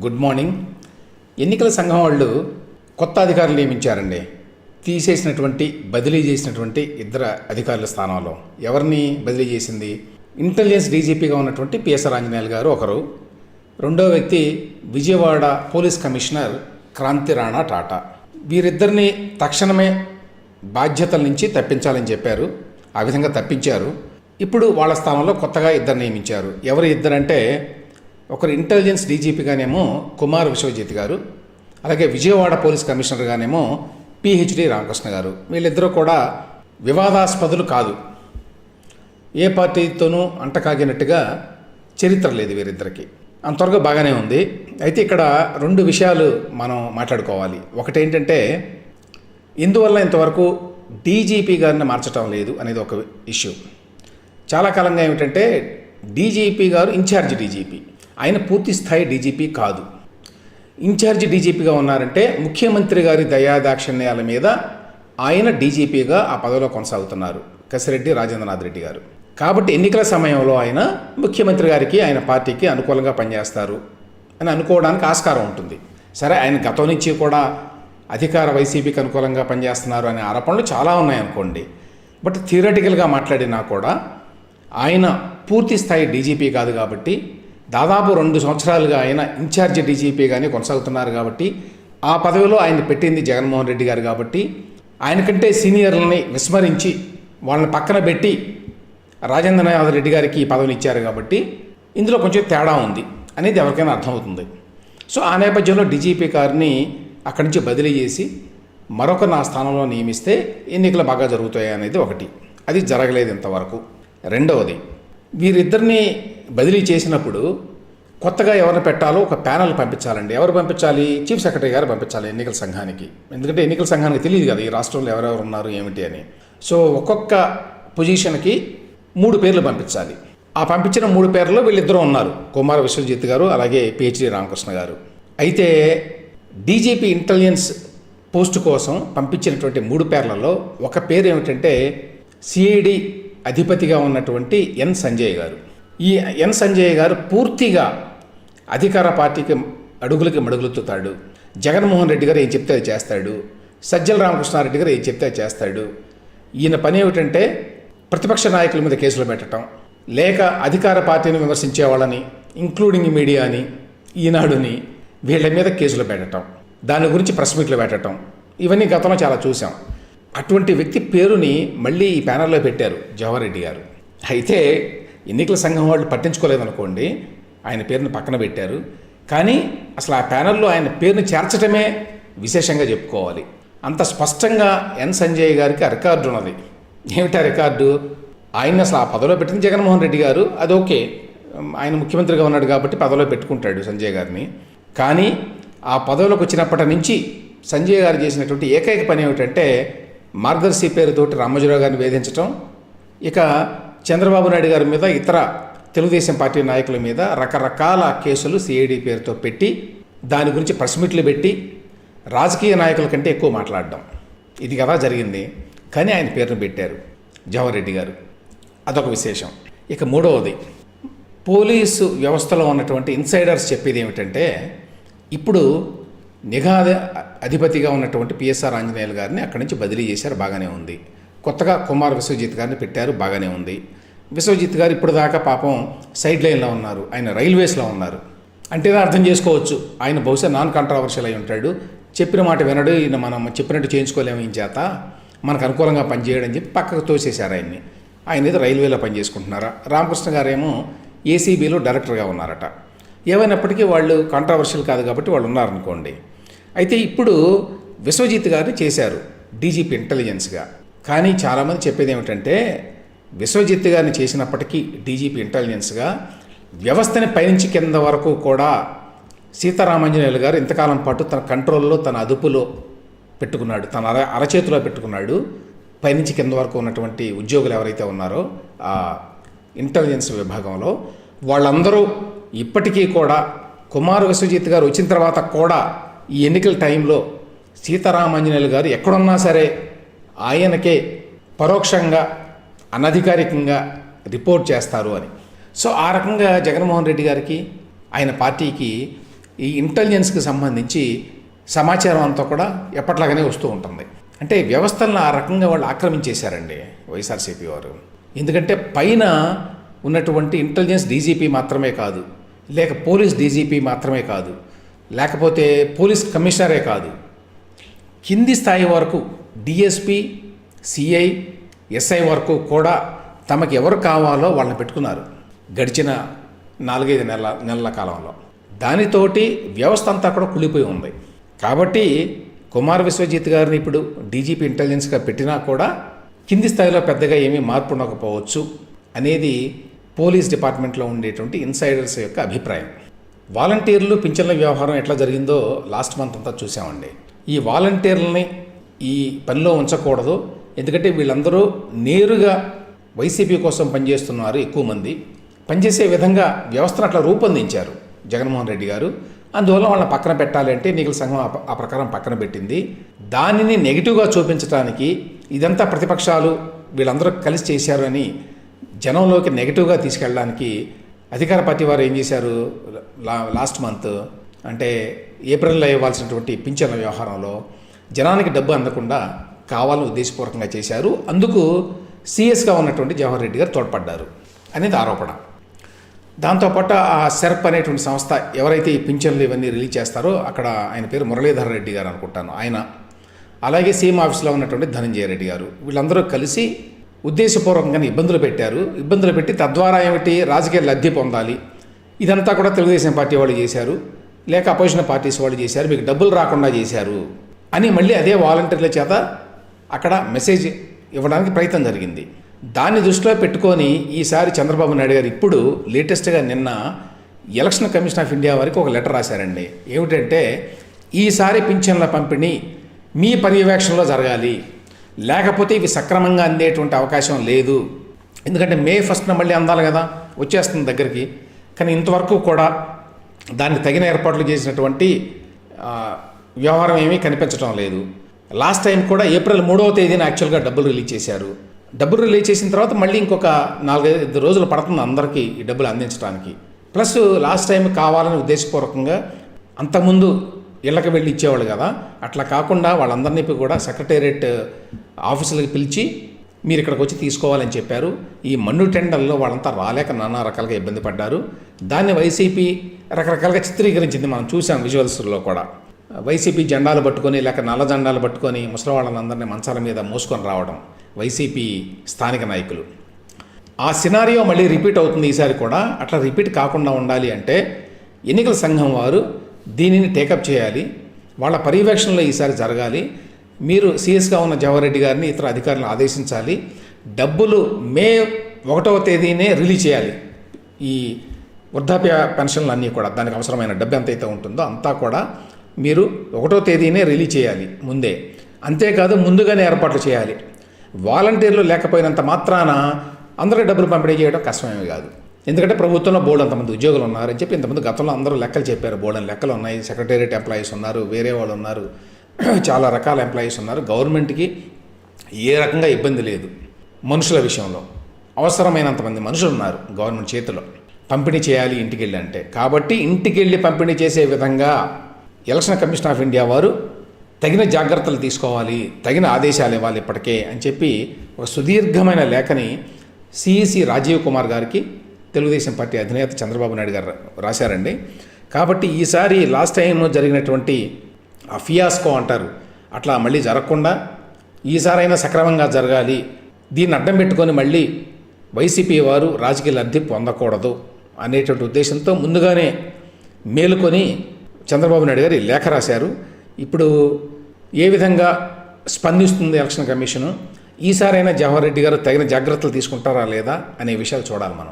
Good morning. ఎన్నికల సంఘం వాళ్ళు కొత్త అధికారులు నియమించారండి. తీసేసినటువంటి బదిలీ చేసినటువంటి ఇద్దరు అధికారుల స్థానంలో ఎవరిని బదిలీ చేసింది? ఇంటెలిజెన్స్ డీజీపీగా ఉన్నటువంటి పిఎస్ఆర్ ఆంజనేయులు గారు ఒకరు, రెండో వ్యక్తి విజయవాడ పోలీస్ కమిషనర్ క్రాంతి రాణా టాటా. వీరిద్దరిని తక్షణమే బాధ్యతల నుంచి తప్పించాలని చెప్పారు. ఆ విధంగా తప్పించారు. ఇప్పుడు వాళ్ళ స్థానంలో కొత్తగా ఇద్దరు నియమించారు. ఎవరు ఇద్దరంటే, ఒకరు ఇంటెలిజెన్స్ డీజీపీగానేమో కుమార్ విశ్వజిత్ గారు, అలాగే విజయవాడ పోలీస్ కమిషనర్గానేమో పిహెచ్డి రామకృష్ణ గారు. వీళ్ళిద్దరూ కూడా వివాదాస్పదులు కాదు, ఏ పార్టీతోనూ అంటకాగినట్టుగా చరిత్ర లేదు వీరిద్దరికి. అంతవరకు బాగానే ఉంది. అయితే ఇక్కడ రెండు విషయాలు మనం మాట్లాడుకోవాలి. ఒకటేంటంటే, ఇందువల్ల ఇంతవరకు డీజీపీ గారిని మార్చడం లేదు అనేది ఒక ఇష్యూ. చాలా కాలంగా ఏమిటంటే, డీజీపీ గారు ఇన్ఛార్జ్ డీజీపీ, ఆయన పూర్తి స్థాయి డీజీపీ కాదు. ఇన్ఛార్జ్ డీజీపీగా ఉన్నారంటే ముఖ్యమంత్రి గారి దయాదాక్షిణ్యాల మీద ఆయన డీజీపీగా ఆ పదవిలో కొనసాగుతున్నారు, కసిరెడ్డి రాజేంద్రనాథ్ రెడ్డి గారు. కాబట్టి ఎన్నికల సమయంలో ఆయన ముఖ్యమంత్రి గారికి, ఆయన పార్టీకి అనుకూలంగా పనిచేస్తారు అని అనుకోవడానికి ఆస్కారం ఉంటుంది. సరే, ఆయన గతం నుంచి కూడా అధికార వైసీపీకి అనుకూలంగా పనిచేస్తున్నారు అనే ఆరోపణలు చాలా ఉన్నాయనుకోండి. బట్ థియరటికల్గా మాట్లాడినా కూడా ఆయన పూర్తి స్థాయి డీజీపీ కాదు కాబట్టి, దాదాపు 2 సంవత్సరాలుగా ఆయన ఇన్ఛార్జ్ డీజీపీగానే కొనసాగుతున్నారు కాబట్టి, ఆ పదవిలో ఆయన పెట్టింది జగన్మోహన్ రెడ్డి గారు కాబట్టి, ఆయన కంటే సీనియర్లని విస్మరించి వాళ్ళని పక్కన పెట్టి రాజేంద్రనాథ్ రెడ్డి గారికి ఈ పదవిని ఇచ్చారు కాబట్టి, ఇందులో కొంచెం తేడా ఉంది అనేది ఎవరికైనా అర్థమవుతుంది. సో ఆ నేపథ్యంలో డీజీపీ గారిని అక్కడి నుంచి బదిలీ చేసి మరొక నా స్థానంలో నియమిస్తే ఎన్నికలు బాగా జరుగుతాయి అనేది ఒకటి. అది జరగలేదు ఇంతవరకు. రెండవది, వీరిద్దరిని బదిలీ చేసినప్పుడు కొత్తగా ఎవరిని పెట్టాలో ఒక ప్యానల్ పంపించాలండి. ఎవరు పంపించాలి? చీఫ్ సెక్రటరీ గారు పంపించాలి ఎన్నికల సంఘానికి. ఎందుకంటే ఎన్నికల సంఘానికి తెలియదు కదా ఈ రాష్ట్రంలో ఎవరెవరు ఉన్నారు ఏమిటి అని. సో ఒక్కొక్క పొజిషన్కి 3 పేర్లు పంపించాలి. ఆ పంపించిన 3 పేర్లలో వీళ్ళిద్దరూ ఉన్నారు, కుమార్ విశ్వజిత్ గారు, అలాగే పిహెచ్డి రామకృష్ణ గారు. అయితే డీజీపీ ఇంటెలిజెన్స్ పోస్టు కోసం పంపించినటువంటి 3 పేర్లలో ఒక పేరు ఏమిటంటే, సిఐడి అధిపతిగా ఉన్నటువంటి ఎన్ సంజయ్ గారు. ఈ ఎన్ సంజయ్ గారు పూర్తిగా అధికార పార్టీకి అడుగులకి మడుగులుతాడు. జగన్మోహన్ రెడ్డి గారు ఏం చెప్తే అది చేస్తాడు, సజ్జల రామకృష్ణారెడ్డి గారు ఏం చెప్తే అది చేస్తాడు. ఈయన పని ఏమిటంటే, ప్రతిపక్ష నాయకుల మీద కేసులు పెట్టడం, లేక అధికార పార్టీని విమర్శించే వాళ్ళని, ఇంక్లూడింగ్ మీడియాని, ఈనాడుని, వీళ్ళ మీద కేసులు పెట్టడం, దాని గురించి ప్రెస్ మీట్లు పెట్టడం, ఇవన్నీ గతంలో చాలా చూసాం. అటువంటి వ్యక్తి పేరుని మళ్ళీ ఈ ప్యానల్లో పెట్టారు జవహర్ రెడ్డి గారు. అయితే ఎన్నికల సంఘం వాళ్ళు పట్టించుకోలేదనుకోండి, ఆయన పేరుని పక్కన పెట్టారు. కానీ అసలు ఆ ప్యానల్లో ఆయన పేరుని చేర్చడమే విశేషంగా చెప్పుకోవాలి. అంత స్పష్టంగా ఎన్ సంజయ్ గారికి ఆ రికార్డు ఉన్నది. ఏమిటా రికార్డు? ఆయన అసలు ఆ పదవిలో పెట్టింది జగన్మోహన్ రెడ్డి గారు, అది ఓకే, ఆయన ముఖ్యమంత్రిగా ఉన్నాడు కాబట్టి పదవిలో పెట్టుకుంటాడు సంజయ్ గారిని. కానీ ఆ పదవిలోకి వచ్చినప్పటి నుంచి సంజయ్ గారు చేసినటువంటి ఏకైక పని ఏమిటంటే, మార్గదర్శి పేరుతోటి రామోజీరావు గారిని వేధించటం, ఇక చంద్రబాబు నాయుడు గారి మీద, ఇతర తెలుగుదేశం పార్టీ నాయకుల మీద రకరకాల కేసులు సిఐడి పేరుతో పెట్టి, దాని గురించి ప్రెస్ మీట్లు పెట్టి, రాజకీయ నాయకుల కంటే ఎక్కువ మాట్లాడడం, ఇది కదా జరిగింది. కానీ ఆయన పేరును పెట్టారు జవహర్ రెడ్డి గారు, అదొక విశేషం. ఇక మూడవది, పోలీసు వ్యవస్థలో ఉన్నటువంటి ఇన్సైడర్స్ చెప్పేది ఏమిటంటే, ఇప్పుడు నిఘా అధిపతిగా ఉన్నటువంటి పిఎస్ఆర్ ఆంజనేయులు గారిని అక్కడి నుంచి బదిలీ చేశారు, బాగానే ఉంది. కొత్తగా కుమార్ విశ్వజిత్ గారిని పెట్టారు, బాగానే ఉంది. విశ్వజిత్ గారు ఇప్పుడు దాకా పాపం సైడ్ లైన్లో ఉన్నారు, ఆయన రైల్వేస్లో ఉన్నారు. అంటేనే అర్థం చేసుకోవచ్చు, ఆయన బహుశా నాన్ కాంట్రావర్షియల్ అయి ఉంటాడు, చెప్పిన మాట వినడు, ఈయన మనం చెప్పినట్టు చేయించుకోలేము, ఈయన చేత మనకు అనుకూలంగా పనిచేయడని చెప్పి పక్కకు తోసేశారు ఆయన్ని. ఆయన ఏదో రైల్వేలో పనిచేసుకుంటున్నారా. రామకృష్ణ గారేమో ఏసీబీలో డైరెక్టర్గా ఉన్నారట. ఏమైనప్పటికీ వాళ్ళు కాంట్రావర్షియల్ కాదు కాబట్టి వాళ్ళు ఉన్నారనుకోండి. అయితే ఇప్పుడు విశ్వజిత్ గారిని చేశారు డీజీపీ ఇంటెలిజెన్స్గా. కానీ చాలామంది చెప్పేది ఏమిటంటే, విశ్వజిత్ గారిని చేసినప్పటికీ డీజీపీ ఇంటెలిజెన్స్గా వ్యవస్థని పైనుంచి కింద వరకు కూడా సీతారామాంజనేయులు గారు ఇంతకాలం పాటు తన కంట్రోల్లో, తన అదుపులో పెట్టుకున్నాడు, తన అరచేతిలో పెట్టుకున్నాడు. పైనుంచి కింద వరకు ఉన్నటువంటి ఉద్యోగులు ఎవరైతే ఉన్నారో ఆ ఇంటెలిజెన్స్ విభాగంలో వాళ్ళందరూ ఇప్పటికీ కూడా, కుమార్ విశ్వజిత్ గారు వచ్చిన తర్వాత కూడా ఈ ఎన్నికల టైంలో సీతారామాంజనేయులు గారు ఎక్కడున్నా సరే ఆయనకే పరోక్షంగా, అనధికారికంగా రిపోర్ట్ చేస్తారు అని. సో ఆ రకంగా జగన్మోహన్ రెడ్డి గారికి, ఆయన పార్టీకి ఈ ఇంటెలిజెన్స్కి సంబంధించి సమాచారం అంతా కూడా ఎప్పట్లాగానే వస్తూ ఉంటుంది. అంటే వ్యవస్థలను ఆ రకంగా వాళ్ళు ఆక్రమించేశారండి వైఎస్ఆర్సీపీ వారు. ఎందుకంటే పైన ఉన్నటువంటి ఇంటెలిజెన్స్ డీజీపీ మాత్రమే కాదు, లేక పోలీస్ డీజీపీ మాత్రమే కాదు, లేకపోతే పోలీస్ కమిషనరే కాదు, కింది స్థాయి వరకు డిఎస్పీ, సిఐ, ఎస్ఐ వరకు కూడా తమకు ఎవరు కావాలో వాళ్ళని పెట్టుకున్నారు గడిచిన 4-5 నెలల కాలంలో. దానితోటి వ్యవస్థ అంతా కూడా కుళ్ళిపోయి ఉంది. కాబట్టి కుమార్ విశ్వజిత్ గారిని ఇప్పుడు డీజీపీ ఇంటెలిజెన్స్గా పెట్టినా కూడా కింది స్థాయిలో పెద్దగా ఏమీ మార్పు ఉండకపోవచ్చు అనేది పోలీస్ డిపార్ట్మెంట్లో ఉండేటువంటి ఇన్సైడర్స్ యొక్క అభిప్రాయం. వాలంటీర్లు పింఛన్ల వ్యవహారం ఎట్లా జరిగిందో లాస్ట్ మంత్ అంతా చూసామండి. ఈ వాలంటీర్లని ఈ పనిలో ఉంచకూడదు, ఎందుకంటే వీళ్ళందరూ నేరుగా వైసీపీ కోసం పనిచేస్తున్నారు. ఎక్కువ మంది పనిచేసే విధంగా వ్యవస్థను అట్లా రూపొందించారు జగన్మోహన్ రెడ్డి గారు. అందువల్ల వాళ్ళని పక్కన పెట్టాలి అంటే ఎన్నికల సంఘం ఆ ప్రకారం పక్కన పెట్టింది. దానిని నెగిటివ్గా చూపించడానికి ఇదంతా ప్రతిపక్షాలు వీళ్ళందరూ కలిసి చేశారు అని జనంలోకి నెగిటివ్గా తీసుకెళ్ళడానికి అధికార పార్టీ వారు ఏం చేశారు, లాస్ట్ మంత్ అంటే ఏప్రిల్లో ఇవ్వాల్సినటువంటి పింఛన్ల వ్యవహారంలో జనానికి డబ్బు అందకుండా కావాలని ఉద్దేశపూర్వకంగా చేశారు. అందుకు సీఎస్గా ఉన్నటువంటి జవహర్ రెడ్డి గారు తోడ్పడ్డారు అనేది ఆరోపణ. దాంతోపాటు ఆ సెర్ప్ అనేటువంటి సంస్థ ఎవరైతే ఈ పింఛన్లు ఇవన్నీ రిలీజ్ చేస్తారో అక్కడ ఆయన పేరు మురళీధర్ రెడ్డి గారు అనుకుంటాను, ఆయన, అలాగే సీఎం ఆఫీస్లో ఉన్నటువంటి ధనంజయ రెడ్డి గారు, వీళ్ళందరూ కలిసి ఉద్దేశపూర్వకంగానే ఇబ్బందులు పెట్టారు. ఇబ్బందులు పెట్టి తద్వారా ఏమిటి రాజకీయ లబ్ధి పొందాలి. ఇదంతా కూడా తెలుగుదేశం పార్టీ వాళ్ళు చేశారు, లేక అపోజిషన్ పార్టీస్ వాళ్ళు చేశారు, మీకు డబ్బులు రాకుండా చేశారు అని మళ్ళీ అదే వాలంటీర్ల చేత అక్కడ మెసేజ్ ఇవ్వడానికి ప్రయత్నం జరిగింది. దాన్ని దృష్టిలో పెట్టుకొని ఈసారి చంద్రబాబు నాయుడు గారు ఇప్పుడు లేటెస్ట్గా నిన్న ఎలక్షన్ కమిషన్ ఆఫ్ ఇండియా వారికి ఒక లెటర్ రాశారండి. ఏమిటంటే ఈసారి పింఛన్ల పంపిణీ మీ పర్యవేక్షణలో జరగాలి, లేకపోతే ఇవి సక్రమంగా అందేటువంటి అవకాశం లేదు. ఎందుకంటే మే 1న మళ్ళీ అందాలి కదా, వచ్చేస్తుంది దగ్గరికి. కానీ ఇంతవరకు కూడా దానికి తగిన ఏర్పాట్లు చేసినటువంటి వ్యవహారం ఏమీ కనిపించడం లేదు. లాస్ట్ టైం కూడా ఏప్రిల్ 3వ తేదీన యాక్చువల్గా డబ్బులు రిలీజ్ చేశారు. డబ్బులు రిలీజ్ చేసిన తర్వాత మళ్ళీ ఇంకొక 4-5 రోజులు పడుతుంది అందరికీ ఈ డబ్బులు అందించడానికి. ప్లస్ లాస్ట్ టైం కావాలని ఉద్దేశపూర్వకంగా అంతకుముందు ఇళ్ళకి వెళ్ళి ఇచ్చేవాళ్ళు కదా, అట్లా కాకుండా వాళ్ళందరినీ కూడా సెక్రటేరియట్ ఆఫీసులకు పిలిచి మీరు ఇక్కడికి వచ్చి తీసుకోవాలని చెప్పారు. ఈ మన్ను టెండర్లో వాళ్ళంతా రాలేక నానా రకాలుగా ఇబ్బంది పడ్డారు. దాన్ని వైసీపీ రకరకాలుగా చిత్రీకరించింది, మనం చూసాం విజువల్స్లో కూడా. వైసీపీ జెండాలు పట్టుకొని లేక నల్ల జెండాలు పట్టుకొని ముసలి వాళ్ళందరినీ మంచాల మీద మోసుకొని రావడం వైసీపీ స్థానిక నాయకులు. ఆ సినారియో మళ్ళీ రిపీట్ అవుతుంది ఈసారి కూడా. అట్లా రిపీట్ కాకుండా ఉండాలి అంటే ఎన్నికల సంఘం వారు దీనిని టేకప్ చేయాలి, వాళ్ళ పర్యవేక్షణలో ఈసారి జరగాలి. మీరు సీఎస్గా ఉన్న జవహర్ రెడ్డి గారిని ఇతర అధికారులను ఆదేశించాలి. డబ్బులు మే 1వ తేదీనే రిలీజ్ చేయాలి. ఈ వృద్ధాప్య పెన్షన్లు అన్నీ కూడా దానికి అవసరమైన డబ్బు ఎంతైతే ఉంటుందో అంతా కూడా మీరు 1వ తేదీనే రిలీజ్ చేయాలి ముందే. అంతేకాదు ముందుగానే ఏర్పాట్లు చేయాలి. వాలంటీర్లు లేకపోయినంత మాత్రాన అందరికీ డబ్బులు పంపిణీ చేయడం కష్టమేమీ కాదు. ఎందుకంటే ప్రభుత్వంలో బోర్డు అంతమంది ఉద్యోగులు ఉన్నారని చెప్పి ఇంతమంది గతంలో అందరూ లెక్కలు చెప్పారు. బోర్డు లెక్కలు ఉన్నాయి, సెక్రటేరియట్ ఎంప్లాయీస్ ఉన్నారు, వేరే వాళ్ళు ఉన్నారు, చాలా రకాల ఎంప్లాయీస్ ఉన్నారు. గవర్నమెంట్కి ఏ రకంగా ఇబ్బంది లేదు మనుషుల విషయంలో. అవసరమైనంతమంది మనుషులు ఉన్నారు గవర్నమెంట్ చేతిలో పంపిణీ చేయాలి ఇంటికి వెళ్ళి అంటే. కాబట్టి ఇంటికి వెళ్ళి పంపిణీ చేసే విధంగా ఎలక్షన్ కమిషన్ ఆఫ్ ఇండియా వారు తగిన జాగ్రత్తలు తీసుకోవాలి, తగిన ఆదేశాలు ఇవ్వాలి ఇప్పటికే అని చెప్పి ఒక సుదీర్ఘమైన లేఖని సిఈసి రాజీవ్ కుమార్ గారికి తెలుగుదేశం పార్టీ అధినేత చంద్రబాబు నాయుడు గారు రాశారండి. కాబట్టి ఈసారి లాస్ట్ టైంలో జరిగినటువంటి ఆ ఫియాస్కో అంటారు అట్లా మళ్ళీ జరగకుండా ఈసారైనా సక్రమంగా జరగాలి. దీన్ని అడ్డం పెట్టుకొని మళ్ళీ వైసీపీ వారు రాజకీయ లబ్ధి పొందకూడదు అనేటువంటి ఉద్దేశంతో ముందుగానే మేలుకొని చంద్రబాబు నాయుడు గారు లేఖ రాశారు. ఇప్పుడు ఏ విధంగా స్పందిస్తుంది ఎలక్షన్ కమిషను, ఈసారైనా జవహర్ రెడ్డి గారు తగిన జాగ్రత్తలు తీసుకుంటారా లేదా అనే విషయాలు చూడాలి మనం.